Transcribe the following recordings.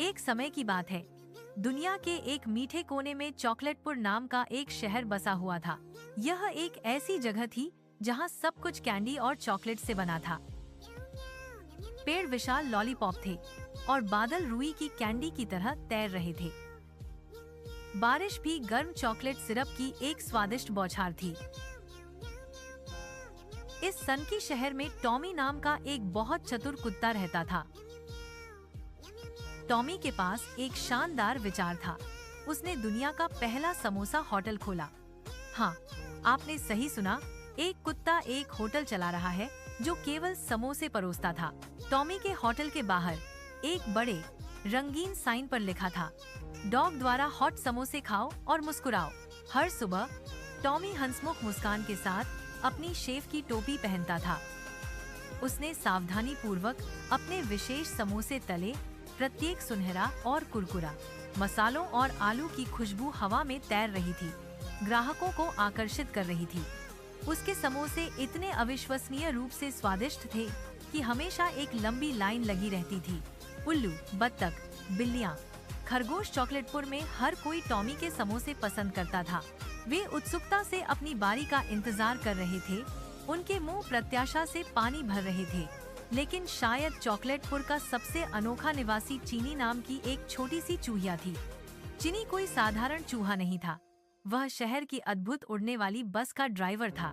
एक समय की बात है। दुनिया के एक मीठे कोने में चॉकलेटपुर नाम का एक शहर बसा हुआ था। यह एक ऐसी जगह थी जहां सब कुछ कैंडी और चॉकलेट से बना था। पेड़ विशाल लॉलीपॉप थे और बादल रुई की कैंडी की तरह तैर रहे थे। बारिश भी गर्म चॉकलेट सिरप की एक स्वादिष्ट बौछार थी। इस सनकी शहर में टॉमी नाम का एक बहुत चतुर कुत्ता रहता था। टॉमी के पास एक शानदार विचार था। उसने दुनिया का पहला समोसा होटल खोला। हाँ, आपने सही सुना, एक कुत्ता एक होटल चला रहा है जो केवल समोसे परोसता था। टॉमी के होटल के बाहर एक बड़े रंगीन साइन पर लिखा था, डॉग द्वारा हॉट समोसे खाओ और मुस्कुराओ। हर सुबह टॉमी हंसमुख मुस्कान के साथ अपनी शेफ की टोपी पहनता था। उसने सावधानी पूर्वक अपने विशेष समोसे तले, प्रत्येक सुनहरा और कुरकुरा। मसालों और आलू की खुशबू हवा में तैर रही थी, ग्राहकों को आकर्षित कर रही थी। उसके समोसे इतने अविश्वसनीय रूप से स्वादिष्ट थे कि हमेशा एक लंबी लाइन लगी रहती थी। उल्लू, बत्तख, बिल्लियाँ, खरगोश, चॉकलेटपुर में हर कोई टॉमी के समोसे पसंद करता था। वे उत्सुकता से अपनी बारी का इंतजार कर रहे थे। उनके मुंह प्रत्याशा से पानी भर रहे थे। लेकिन शायद चॉकलेटपुर का सबसे अनोखा निवासी चीनी नाम की एक छोटी सी चूहिया थी। चीनी कोई साधारण चूहा नहीं था, वह शहर की अद्भुत उड़ने वाली बस का ड्राइवर था।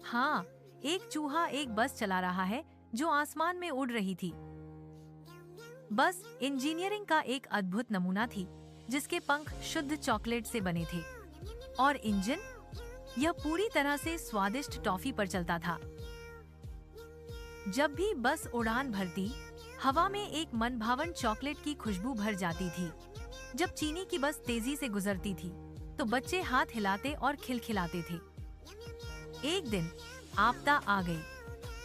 हाँ, एक चूहा एक बस चला रहा है जो आसमान में उड़ रही थी। बस इंजीनियरिंग का एक अद्भुत नमूना थी, जिसके पंख शुद्ध चॉकलेट से बने थे और इंजन, यह पूरी तरह से स्वादिष्ट टॉफी पर चलता था। जब भी बस उड़ान भरती, हवा में एक मनभावन चॉकलेट की खुशबू भर जाती थी। जब चीनी की बस तेजी से गुजरती थी, तो बच्चे हाथ हिलाते और खिलखिलाते थे। एक दिन आपदा आ गई।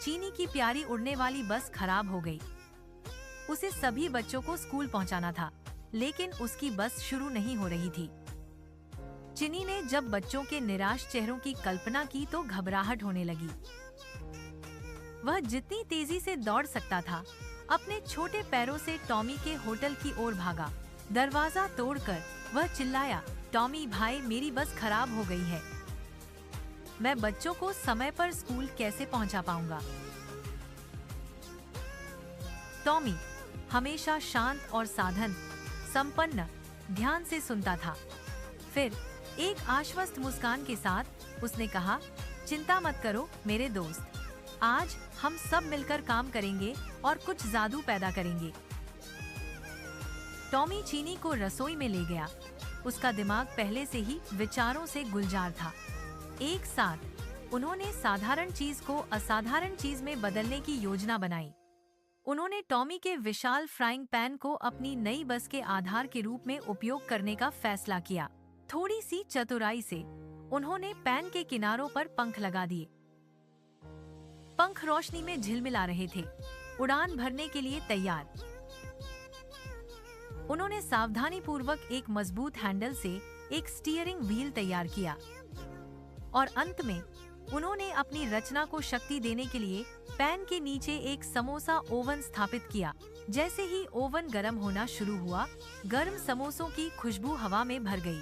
चीनी की प्यारी उड़ने वाली बस खराब हो गई। उसे सभी बच्चों को स्कूल पहुंचाना था, लेकिन उसकी बस शुरू नहीं हो रही थी। चीनी ने जब बच्चों के निराश चेहरों की कल्पना की तो घबराहट होने लगी। वह जितनी तेजी से दौड़ सकता था, अपने छोटे पैरों से टॉमी के होटल की ओर भागा। दरवाजा तोड़कर वह चिल्लाया, टॉमी भाई, मेरी बस खराब हो गई है। मैं बच्चों को समय पर स्कूल कैसे पहुंचा पाऊंगा? टॉमी हमेशा शांत और साधन संपन्न ध्यान से सुनता था। फिर एक आश्वस्त मुस्कान के साथ उसने कहा, चिंता मत करो मेरे दोस्त, आज हम सब मिलकर काम करेंगे और कुछ जादू पैदा करेंगे। टॉमी चीनी को रसोई में ले गया। उसका दिमाग पहले से ही विचारों से गुलजार था। एक साथ उन्होंने साधारण चीज को असाधारण चीज में बदलने की योजना बनाई। उन्होंने टॉमी के विशाल फ्राइंग पैन को अपनी नई बस के आधार के रूप में उपयोग करने का फैसला किया। थोड़ी सी चतुराई से उन्होंने पैन के किनारों पर पंख लगा दिए। पंख रोशनी में झिलमिला रहे थे, उड़ान भरने के लिए तैयार। उन्होंने सावधानी पूर्वक एक मजबूत हैंडल से एक स्टीयरिंग व्हील तैयार किया और अंत में उन्होंने अपनी रचना को शक्ति देने के लिए पैन के नीचे एक समोसा ओवन स्थापित किया। जैसे ही ओवन गर्म होना शुरू हुआ, गर्म समोसों की खुशबू हवा में भर गई।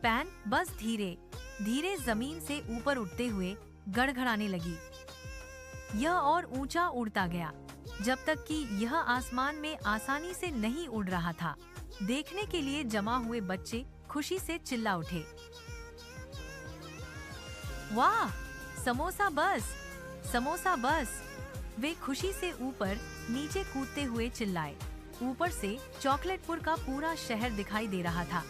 पैन बस धीरे धीरे जमीन से ऊपर उठते हुए गड़गड़ाने लगी। यह और ऊंचा उड़ता गया, जब तक कि यह आसमान में आसानी से नहीं उड़ रहा था। देखने के लिए जमा हुए बच्चे खुशी से चिल्ला उठे, वाह, समोसा बस, समोसा बस। वे खुशी से ऊपर नीचे कूदते हुए चिल्लाए। ऊपर से चॉकलेटपुर का पूरा शहर दिखाई दे रहा था।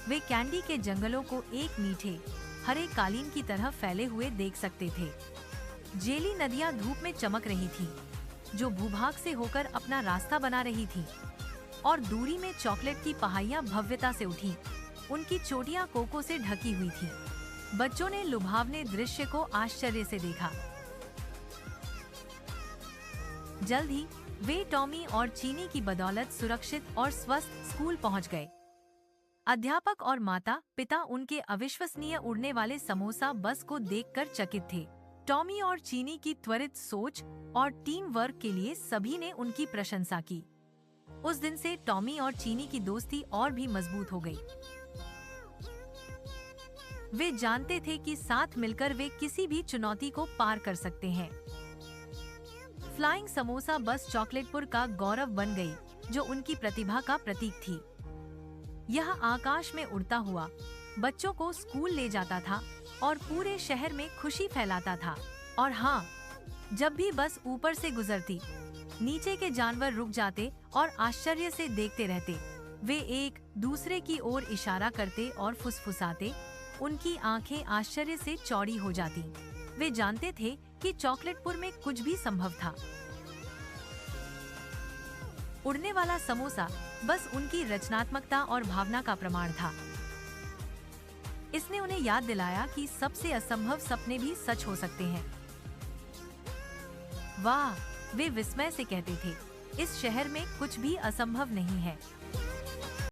वे कैंडी के जंगलों को एक मीठे हरे कालीन की तरह फैले हुए देख सकते थे। जेली नदियां धूप में चमक रही थीं, जो भूभाग से होकर अपना रास्ता बना रही थीं, और दूरी में चॉकलेट की पहाड़ियां भव्यता से उठी। उनकी चोटियां कोको से ढकी हुई थीं। बच्चों ने लुभावने दृश्य को आश्चर्य से देखा। जल्द ही वे टॉमी और चीनी की बदौलत सुरक्षित और स्वस्थ स्कूल पहुंच गए। अध्यापक और माता पिता उनके अविश्वसनीय उड़ने वाले समोसा बस को देखकर चकित थे। टॉमी और चीनी की त्वरित सोच और टीम वर्क के लिए सभी ने उनकी प्रशंसा की। उस दिन से टॉमी और चीनी की दोस्ती और भी मजबूत हो गई। वे जानते थे कि साथ मिलकर वे किसी भी चुनौती को पार कर सकते हैं। फ्लाइंग समोसा बस चॉकलेटपुर का गौरव बन गई, जो उनकी प्रतिभा का प्रतीक थी। यह आकाश में उड़ता हुआ बच्चों को स्कूल ले जाता था और पूरे शहर में खुशी फैलाता था। और हाँ, जब भी बस ऊपर से गुजरती, नीचे के जानवर रुक जाते और आश्चर्य से देखते रहते। वे एक दूसरे की ओर इशारा करते और फुसफुसाते। उनकी आंखें आश्चर्य से चौड़ी हो जाती। वे जानते थे कि चॉकलेटपुर में कुछ भी संभव था। उड़ने वाला समोसा बस उनकी रचनात्मकता और भावना का प्रमाण था। इसने उन्हें याद दिलाया कि सबसे असंभव सपने भी सच हो सकते हैं। वाह, वे विस्मय से कहते थे, इस शहर में कुछ भी असंभव नहीं है।